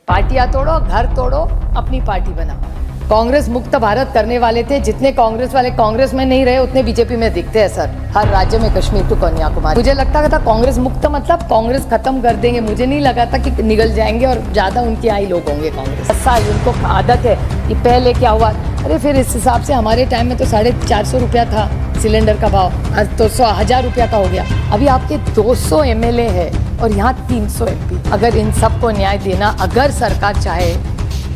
पार्टियां तोड़ो, घर तोड़ो, अपनी पार्टी बनाओ। कांग्रेस मुक्त भारत करने वाले थे, जितने कांग्रेस वाले कांग्रेस में नहीं रहे उतने बीजेपी में दिखते हैं सर, हर राज्य में, कश्मीर टू कन्याकुमारी। मुझे लगता था कांग्रेस मुक्त मतलब कांग्रेस खत्म कर देंगे, मुझे नहीं लगा था कि निगल जाएंगे और ज्यादा उनके आई लोग होंगे कांग्रेस। 10 साल उनको आदत है कि पहले क्या हुआ, अरे फिर इस हिसाब से हमारे टाइम में तो 450 रुपया था सिलेंडर का भाव, आज तो 1000 रुपया का हो गया। अभी आपके 200 MLA है और यहाँ 300 MP। अगर इन सबको न्याय देना अगर सरकार चाहे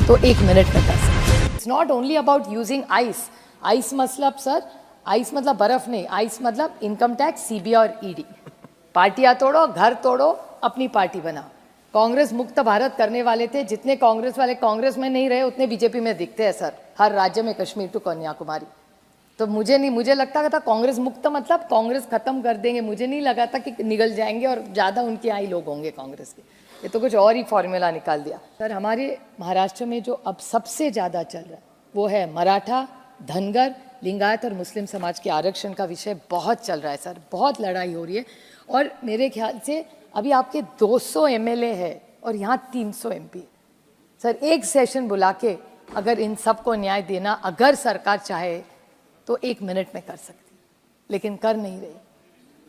तो 1 मिनट में कर सकते। It's not only about using ice. Ice मतलब सर, आइस मतलब बर्फ नहीं, आइस मतलब इनकम टैक्स, CBI और ED। पार्टियां तोड़ो, घर तोड़ो, अपनी पार्टी बनाओ। कांग्रेस मुक्त भारत करने वाले थे, जितने कांग्रेस वाले कांग्रेस में नहीं रहे उतने बीजेपी में दिखते हैं सर, हर राज्य में, कश्मीर टू कन्याकुमारी। तो मुझे लगता था कांग्रेस मुक्त मतलब कांग्रेस खत्म कर देंगे, मुझे नहीं लगा था कि निगल जाएंगे और ज़्यादा उनके आई लोग होंगे कांग्रेस के। ये तो कुछ और ही फॉर्मूला निकाल दिया सर। हमारे महाराष्ट्र में जो अब सबसे ज़्यादा चल रहा है वो है मराठा, धनगर, लिंगायत और मुस्लिम समाज के आरक्षण का विषय बहुत चल रहा है सर, बहुत लड़ाई हो रही है। और मेरे ख्याल से अभी आपके 200 MLA है और यहाँ 300 MP। सर एक सेशन बुला के अगर इन सबको न्याय देना अगर सरकार चाहे तो 1 मिनट में कर सकती, लेकिन कर नहीं रही।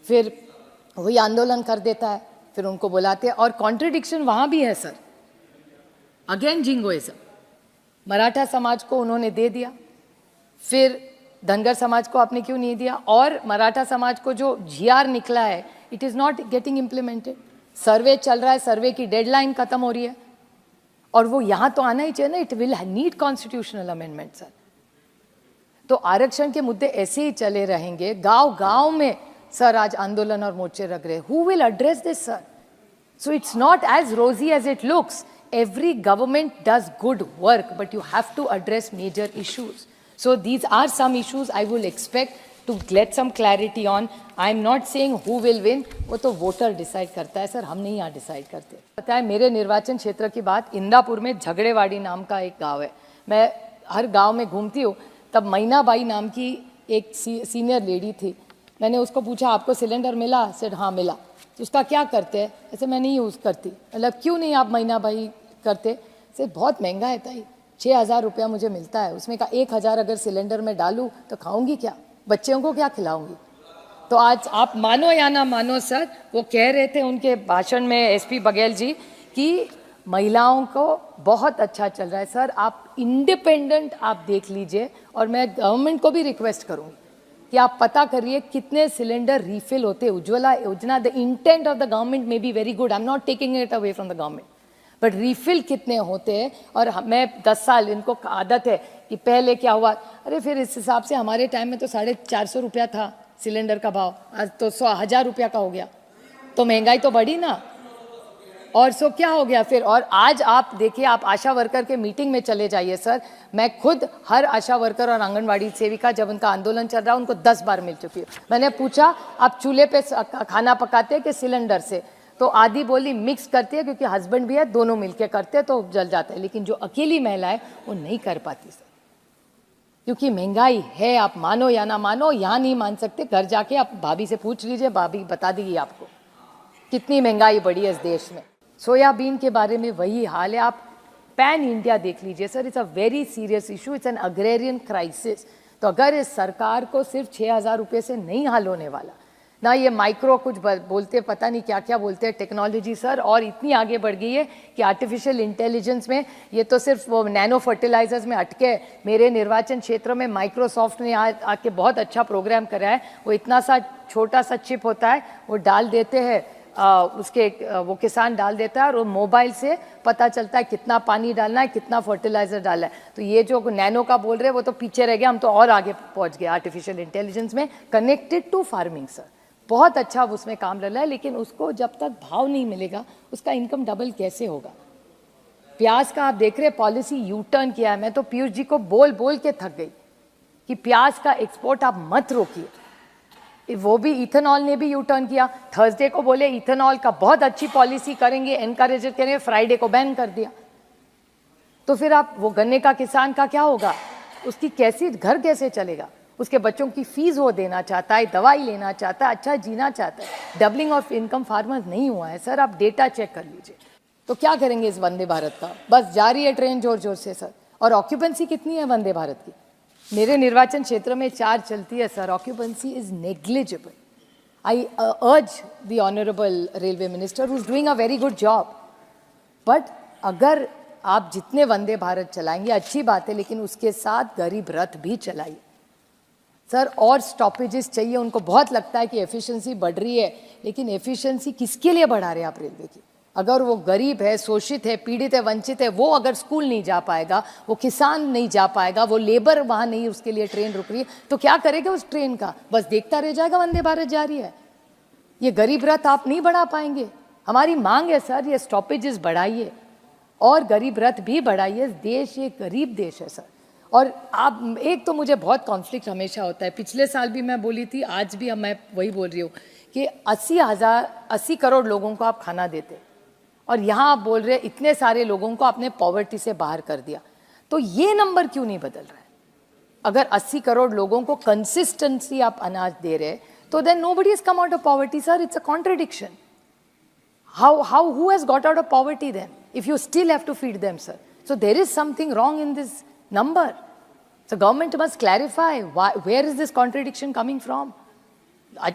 फिर वही आंदोलन कर देता है, फिर उनको बुलाते हैं। और कॉन्ट्रडिक्शन वहाँ भी है सर, अगेन जिंगोइज्म। मराठा समाज को उन्होंने दे दिया, फिर धनगर समाज को आपने क्यों नहीं दिया? और मराठा समाज को जो GR निकला है it is not getting implemented. Survey चल रहा है, सर्वे की डेडलाइन खत्म हो रही है और वो यहाँ तो आना ही चाहिए ना, it will need constitutional amendment sir. तो आरक्षण के मुद्दे ऐसे ही चले रहेंगे, गांव गांव में सर आज आंदोलन और मोर्चे लग रहे। Who will address this sir? So it's not as rosy as it looks. Every government does good work, but you have to address major issues. So these are some issues I will expect to get some clarity on. I'm not saying who will win, वो तो voter decide करता है sir, हम नहीं यहाँ decide करते। पता है मेरे निर्वाचन क्षेत्र की बात, इंदापुर में झगड़ेवाड़ी नाम का एक गांव है। मैं हर गांव में घूमती हूँ, तब मैनाबाई नाम की एक सीनियर लेडी थी। मैंने उसको पूछा आपको सिलेंडर मिला? सेड हाँ मिला। तो उसका क्या करते हैं? ऐसे मैं नहीं यूज़ करती। मतलब क्यों नहीं आप मैनाबाई करते? से बहुत महंगा है ताई, 6000 रुपया मुझे मिलता है, उसमें का 1000 अगर सिलेंडर में डालूं तो खाऊंगी क्या, बच्चों को क्या खिलाऊंगी? तो आज आप मानो या ना मानो सर, वो कह रहे थे उनके भाषण में SP बघेल जी कि महिलाओं को बहुत अच्छा चल रहा है सर। आप इंडिपेंडेंट आप देख लीजिए, और मैं गवर्नमेंट को भी रिक्वेस्ट करूँगी कि आप पता करिए कितने सिलेंडर रिफिल होते हैं। उज्ज्वला योजना, the intent of the government may be very good, I am not taking it away from the government, but refill कितने होते हैं? और मैं 10 साल, इनको आदत है कि पहले क्या हुआ, अरे फिर इस हिसाब से हमारे टाइम में तो 450 रुपया था सिलेंडर का भाव, आज तो 1000 रुपया का हो गया। तो महंगाई तो बढ़ी ना, और सो क्या हो गया फिर? और आज आप देखिए, आप आशा वर्कर के मीटिंग में चले जाइए सर, मैं खुद हर आशा वर्कर और आंगनवाड़ी सेविका जब उनका आंदोलन चल रहा उनको 10 बार मिल चुकी हूँ। मैंने पूछा आप चूल्हे पे खाना पकाते हैं कि सिलेंडर से? तो आधी बोली मिक्स करती है क्योंकि हस्बैंड भी है, दोनों मिलके करते हैं तो जल जाता है। लेकिन जो अकेली महिला है वो नहीं कर पाती सर, क्योंकि महंगाई है। आप मानो या ना मानो, यहाँ नहीं मान सकते, घर जाके आप भाभी से पूछ लीजिए, भाभी बता देगी आपको कितनी महंगाई बढ़ी है इस देश में। सोयाबीन के बारे में वही हाल है। आप पैन इंडिया देख लीजिए sir, it's a very serious issue, it's an agrarian crisis. तो अगर इस सरकार को सिर्फ 6000 रुपये से नहीं हल होने वाला ना, ये माइक्रो कुछ बोलते, पता नहीं क्या क्या बोलते हैं टेक्नोलॉजी सर, और इतनी आगे बढ़ गई है कि आर्टिफिशियल इंटेलिजेंस में ये तो सिर्फ वो नैनो फर्टिलाइजर्स में अटके। मेरे निर्वाचन क्षेत्र में माइक्रोसॉफ्ट ने आके बहुत अच्छा प्रोग्राम करा है। वो इतना सा छोटा सा चिप होता है, वो डाल देते हैं उसके, वो किसान डाल देता है और वो मोबाइल से पता चलता है कितना पानी डालना है, कितना फर्टिलाइजर डालना है। तो ये जो नैनो का बोल रहे हैं वो तो पीछे रह गया, हम तो और आगे पहुंच गए आर्टिफिशियल इंटेलिजेंस में, कनेक्टेड टू फार्मिंग सर। बहुत अच्छा उसमें काम लग रहा है, लेकिन उसको जब तक भाव नहीं मिलेगा उसका इनकम डबल कैसे होगा? प्याज का आप देख रहे पॉलिसी यू टर्न किया है। मैं तो पीयूष जी को बोल बोल के थक गई कि प्याज का एक्सपोर्ट आप मत रोकिए। वो भी इथेनॉल ने भी यू टर्न किया। थर्सडे को बोले इथेनॉल का बहुत अच्छी पॉलिसी करेंगे, एनकरेज करेंगे, फ्राइडे को बैन कर दिया। तो फिर आप वो गन्ने का किसान का क्या होगा? उसकी कैसी घर कैसे चलेगा? उसके बच्चों की फीस वो देना चाहता है, दवाई लेना चाहता है, अच्छा जीना चाहता है। डबलिंग ऑफ इनकम फार्मर्स नहीं हुआ है सर, आप डेटा चेक कर लीजिए। तो क्या करेंगे इस वंदे भारत का? बस जा रही है ट्रेन जोर जोर से सर। और ऑक्यूपेंसी कितनी है वंदे भारत की? मेरे निर्वाचन क्षेत्र में 4 चलती है सर, ऑक्यूपेंसी इज नेग्लिजिबल। आई अर्ज the honourable railway minister who is doing a very good job, but अगर आप जितने वंदे भारत चलाएंगे अच्छी बात है, लेकिन उसके साथ गरीब रथ भी चलाइए सर। और स्टॉपेजेस चाहिए, उनको बहुत लगता है कि एफिशिएंसी बढ़ रही है, लेकिन एफिशिएंसी किसके लिए बढ़ा रहे हैं आप रेलवे की? अगर वो गरीब है, शोषित है, पीड़ित है, वंचित है, वो अगर स्कूल नहीं जा पाएगा, वो किसान नहीं जा पाएगा, वो लेबर वहाँ नहीं, उसके लिए ट्रेन रुक रही है, तो क्या करेगा उस ट्रेन का? बस देखता रह जाएगा वंदे भारत जा रही है। ये गरीब रथ आप नहीं बढ़ा पाएंगे। हमारी मांग है सर, ये स्टॉपेजेस बढ़ाइए और गरीब रथ भी बढ़ाइए। देश एक गरीब देश है सर। और आप, एक तो मुझे बहुत कॉन्फ्लिक्ट हमेशा होता है, पिछले साल भी मैं बोली थी, आज भी मैं वही बोल रही हूँ कि 80 करोड़ लोगों को आप खाना देते, और यहाँ आप बोल रहे इतने सारे लोगों को आपने पॉवर्टी से बाहर कर दिया। तो ये नंबर क्यों नहीं बदल रहा है? अगर 80 करोड़ लोगों को कंसिस्टेंसी आप अनाज दे रहे, तो then nobody has come out of poverty sir. It's a contradiction. Who has got out of poverty then, if you still have to feed them, sir? So there is something wrong in this number. So government must clarify where is this contradiction coming from?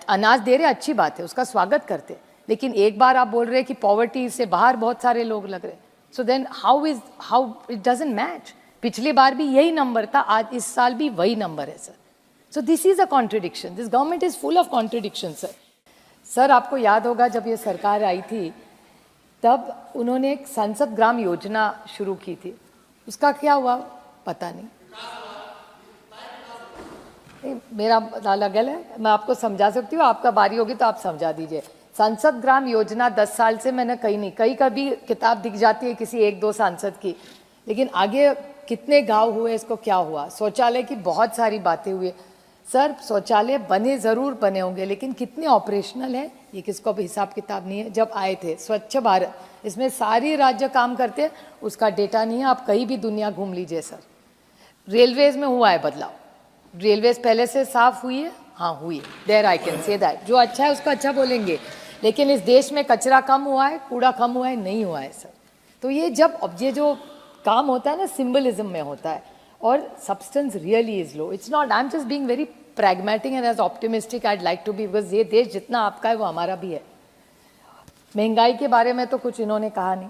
अनाज दे रहे अच्छी बात है, उसका स्वागत करते, लेकिन एक बार आप बोल रहे कि पॉवर्टी से बाहर बहुत सारे लोग लग रहे, so then how it doesn't match. पिछली बार भी यही नंबर था, आज इस साल भी वही नंबर है sir. So this is a contradiction. This government is full of contradiction sir. Sir आपको याद होगा जब ये सरकार आई थी, तब उन्होंने एक संसद ग्राम योजना शुरू की थी, उसका क्या हुआ पता नहीं। मेरा अलग है, मैं आपको समझा सकती हूँ, आपका बारी होगी तो आप समझा दीजिए। संसद ग्राम योजना 10 साल से मैंने कहीं नहीं, कहीं कभी किताब दिख जाती है किसी 1-2 सांसद की, लेकिन आगे कितने गांव हुए, इसको क्या हुआ? शौचालय की बहुत सारी बातें हुई सर, शौचालय बने ज़रूर बने होंगे, लेकिन कितने ऑपरेशनल है ये किसको अब हिसाब किताब नहीं है। जब आए थे स्वच्छ भारत, इसमें सारी राज्य काम करते हैं, उसका डेटा नहीं है। आप कहीं भी दुनिया घूम लीजिए सर। रेलवेज में हुआ है बदलाव, रेलवेज पहले से साफ हुई है, हाँ हुई है, there I can say that. जो अच्छा है उसको अच्छा बोलेंगे, लेकिन इस देश में कचरा कम हुआ है, कूड़ा कम हुआ है, नहीं हुआ है सर। तो ये जब अब ये जो काम होता है ना, सिंबलिज्म में होता है, और substance really is low. It's not, I am just being very pragmatic and as optimistic I'd like to be, because ये देश जितना आपका है वो हमारा भी है। महंगाई के बारे में तो कुछ इन्होंने कहा नहीं।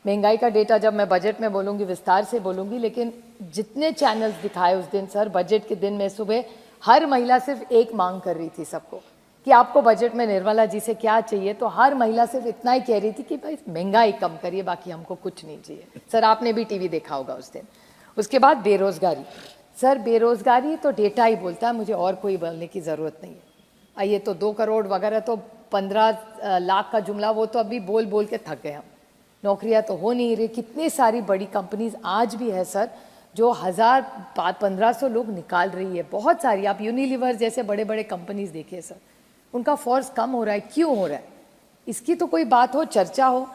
महंगाई का डेटा जब मैं बजट में बोलूँगी विस्तार से बोलूँगी, लेकिन जितने चैनल्स दिखाए उस दिन सर, बजट के दिन में सुबह हर महिला सिर्फ एक मांग कर रही थी सबको कि आपको बजट में निर्मला जी से क्या चाहिए, तो हर महिला सिर्फ इतना ही कह रही थी कि भाई महंगाई कम करिए, बाकी हमको कुछ नहीं चाहिए। सर आपने भी टीवी देखा होगा उस दिन। उसके बाद बेरोजगारी सर, बेरोजगारी तो डेटा ही बोलता है, मुझे और कोई बोलने की ज़रूरत नहीं है। आइए तो 2 करोड़ वगैरह तो 15 लाख का जुमला, वो तो अभी बोल बोल के थक गए हम। नौकरियां तो हो नहीं रही। कितनी सारी बड़ी कंपनीज आज भी है सर जो 1000-1500 लोग निकाल रही है, बहुत सारी। आप यूनिलीवर जैसे बड़े बड़े कंपनीज देखिए सर, उनका फोर्स कम हो रहा है। क्यों हो रहा है? इसकी तो कोई बात हो, चर्चा हो,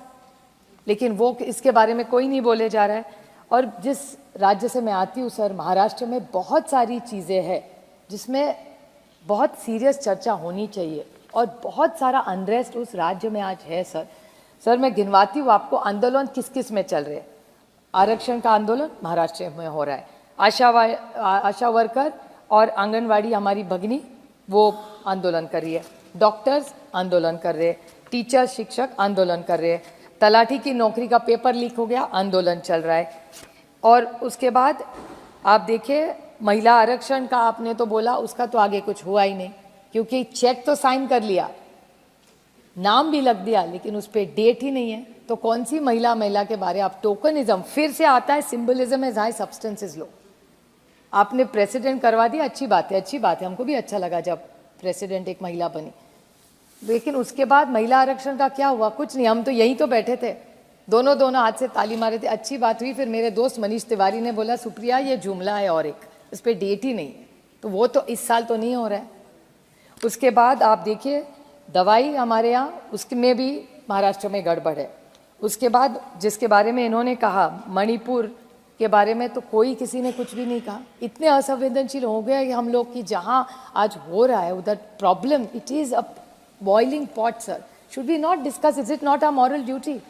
लेकिन वो इसके बारे में कोई नहीं बोले जा रहा है। और जिस राज्य से मैं आती हूँ सर, महाराष्ट्र में बहुत सारी चीज़ें हैं जिसमें बहुत सीरियस चर्चा होनी चाहिए, और बहुत सारा अनरेस्ट उस राज्य में आज है सर। सर मैं गिनवाती हूँ आपको, आंदोलन किस किस में चल रहे हैं। आरक्षण का आंदोलन महाराष्ट्र में हो रहा है, आशा वर्कर और आंगनवाड़ी हमारी भगिनी वो आंदोलन कर रही है, डॉक्टर्स आंदोलन कर रहे हैं, टीचर शिक्षक आंदोलन कर रहे हैं, तलाठी की नौकरी का पेपर लीक हो गया, आंदोलन चल रहा है। और उसके बाद आप देखिए महिला आरक्षण का आपने तो बोला, उसका तो आगे कुछ हुआ ही नहीं, क्योंकि चेक तो साइन कर लिया, नाम भी लग दिया, लेकिन उस पर डेट ही नहीं है। तो कौन सी महिला के बारे आप टोकनिज्म फिर से आता है, symbolism is high, substance is low. आपने प्रेसिडेंट करवा दिया, अच्छी बात है, अच्छी बात है, हमको भी अच्छा लगा जब प्रेसिडेंट एक महिला बनी, लेकिन उसके बाद महिला आरक्षण का क्या हुआ? कुछ नहीं। हम तो यहीं तो बैठे थे, दोनों हाथ से ताली मारे थे, अच्छी बात हुई। फिर मेरे दोस्त मनीष तिवारी ने बोला सुप्रिया ये जुमला है और एक, इस पर डेट ही नहीं है, तो वो तो इस साल तो नहीं हो रहा है। उसके बाद आप देखिए दवाई हमारे यहाँ, उसमें भी महाराष्ट्र में गड़बड़ है। उसके बाद जिसके बारे में इन्होंने कहा मणिपुर के बारे में, तो कोई किसी ने कुछ भी नहीं कहा। इतने असंवेदनशील हो गए कि हम लोग कि जहाँ आज हो रहा है उधर problem, it is a boiling pot sir. Should we not discuss? Is it not a moral duty?